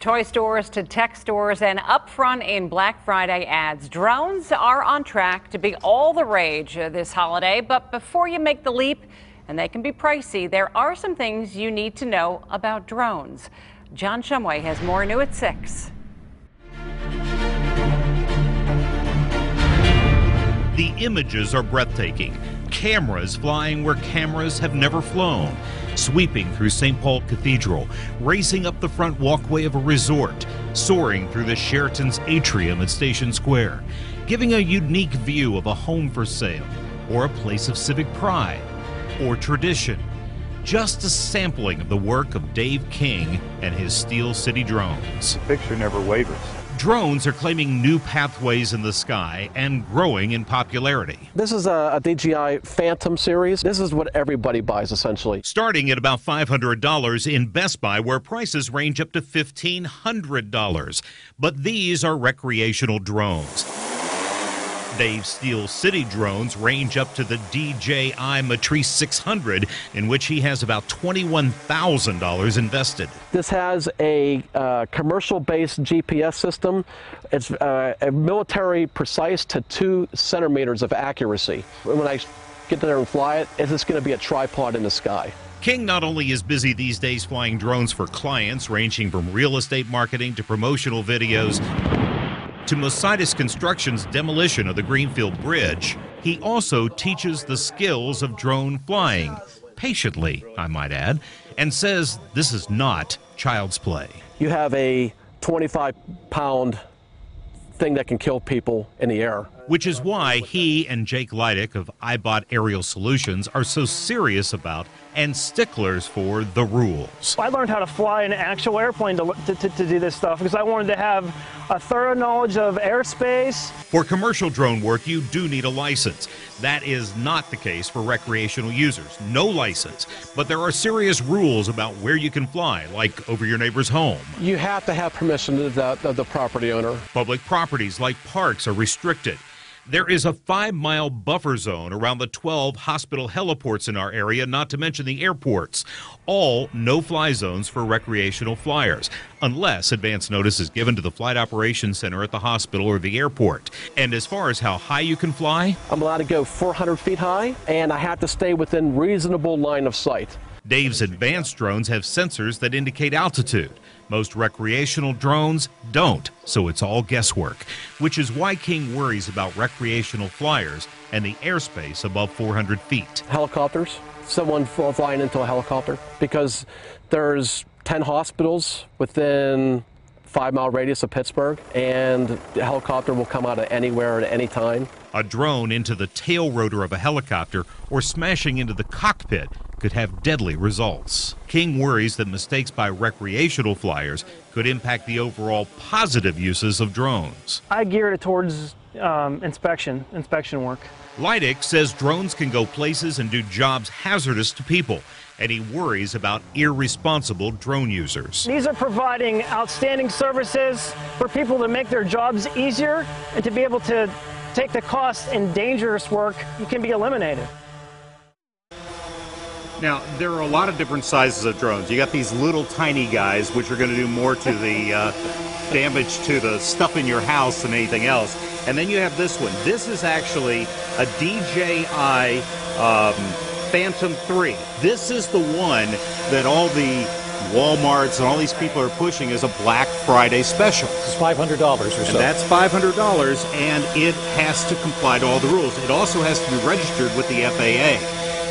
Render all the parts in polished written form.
Toy stores to tech stores and upfront in Black Friday ads. Drones are on track to be all the rage this holiday. But before you make the leap, and they can be pricey, there are some things you need to know about drones. John Shumway has more new at 6. The images are breathtaking. Cameras flying where cameras have never flown, sweeping through St. Paul Cathedral, racing up the front walkway of a resort, soaring through the Sheraton's atrium at Station Square, giving a unique view of a home for sale or a place of civic pride or tradition. Just a sampling of the work of Dave King and his Steel City drones. The picture never wavers. Drones are claiming new pathways in the sky and growing in popularity. This is a DJI Phantom series. This is what everybody buys, essentially. Starting at about $500 in Best Buy, where prices range up to $1,500. But these are recreational drones. Dave's Steel City drones range up to the DJI Matrice 600, in which he has about $21,000 invested. This has a commercial-based GPS system. It's a military precise to 2 centimeters of accuracy. When I get there and fly it, it's just going to be a tripod in the sky. King not only is busy these days flying drones for clients, ranging from real estate marketing to promotional videos, to Mositis Construction's demolition of the Greenfield Bridge, he also teaches the skills of drone flying, patiently, I might add, and says this is not child's play. You have a 25-pound thing that can kill people in the air. Which is why he and Jake Leidick of iBot Aerial Solutions are so serious about and sticklers for the rules. I learned how to fly an actual airplane to do this stuff because I wanted to have a thorough knowledge of airspace. For commercial drone work, you do need a license. That is not the case for recreational users. No license. But there are serious rules about where you can fly, like over your neighbor's home. You have to have permission of the property owner. Public properties like parks are restricted. There is a 5-mile buffer zone around the 12 hospital heliports in our area, not to mention the airports. All no-fly zones for recreational flyers, unless advance notice is given to the Flight Operations Center at the hospital or the airport. And as far as how high you can fly, I'm allowed to go 400 feet high, and I have to stay within reasonable line of sight. Dave's advanced drones have sensors that indicate altitude. Most recreational drones don't, so it's all guesswork, which is why King worries about recreational flyers and the airspace above 400 feet. Helicopters, someone flying into a helicopter, because there's 10 hospitals within 5-mile radius of Pittsburgh, and the helicopter will come out of anywhere at any time. A drone into the tail rotor of a helicopter or smashing into the cockpit could have deadly results. King worries that mistakes by recreational flyers could impact the overall positive uses of drones. I geared it towards inspection work. Leidick says drones can go places and do jobs hazardous to people, and he worries about irresponsible drone users. These are providing outstanding services for people to make their jobs easier and to be able to take the cost in dangerous work can be eliminated. Now, there are a lot of different sizes of drones. You got these little tiny guys, which are going to do more to the damage to the stuff in your house than anything else. And then you have this one. This is actually a DJI Phantom 3. This is the one that all the Walmarts and all these people are pushing as a Black Friday special. It's $500 or so. And that's $500, and it has to comply to all the rules. It also has to be registered with the FAA.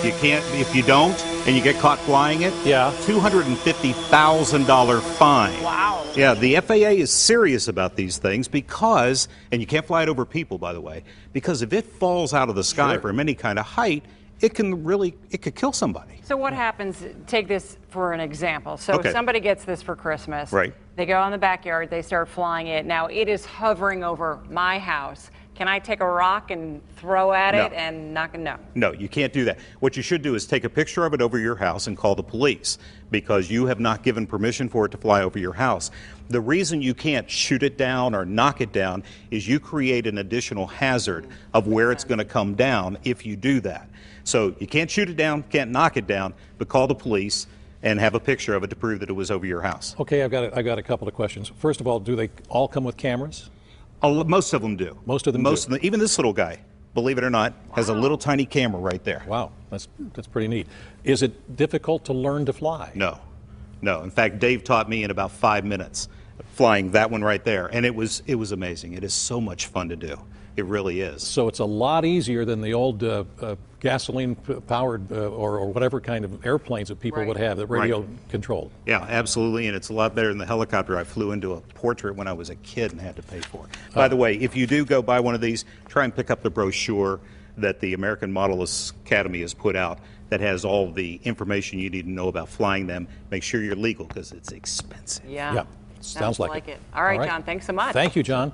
You can't, if you don't, and you get caught flying it, yeah, $250,000 fine. Wow. Yeah, the FAA is serious about these things because, and you can't fly it over people, by the way, because if it falls out of the sky from any kind of height, it could kill somebody. So what happens, take this for an example. So somebody gets this for Christmas. Right. They go in the backyard, they start flying it. Now it is hovering over my house. Can I take a rock and throw at it and knock it? No. No, you can't do that. What you should do is take a picture of it over your house and call the police because you have not given permission for it to fly over your house. The reason you can't shoot it down or knock it down is you create an additional hazard of where it's going to come down if you do that. So you can't shoot it down, can't knock it down, but call the police. and have a picture of it to prove that it was over your house. Okay, I've got a couple of questions. First of all, do they all come with cameras? Most of them do. Most of them do. Even this little guy, believe it or not, has a little tiny camera right there. Wow, that's pretty neat. Is it difficult to learn to fly? No. In fact, Dave taught me in about 5 minutes flying that one right there, and it was amazing. It is so much fun to do. It really is. So it's a lot easier than the old gasoline-powered or whatever kind of airplanes that people would have, that radio controlled. Yeah, absolutely, and it's a lot better than the helicopter I flew into a portrait when I was a kid and had to pay for. By the way, if you do go buy one of these, try and pick up the brochure that the American Modelists Academy has put out that has all the information you need to know about flying them. Make sure you're legal because it's expensive. Yeah. Sounds like it. All right, John, thanks so much. Thank you, John.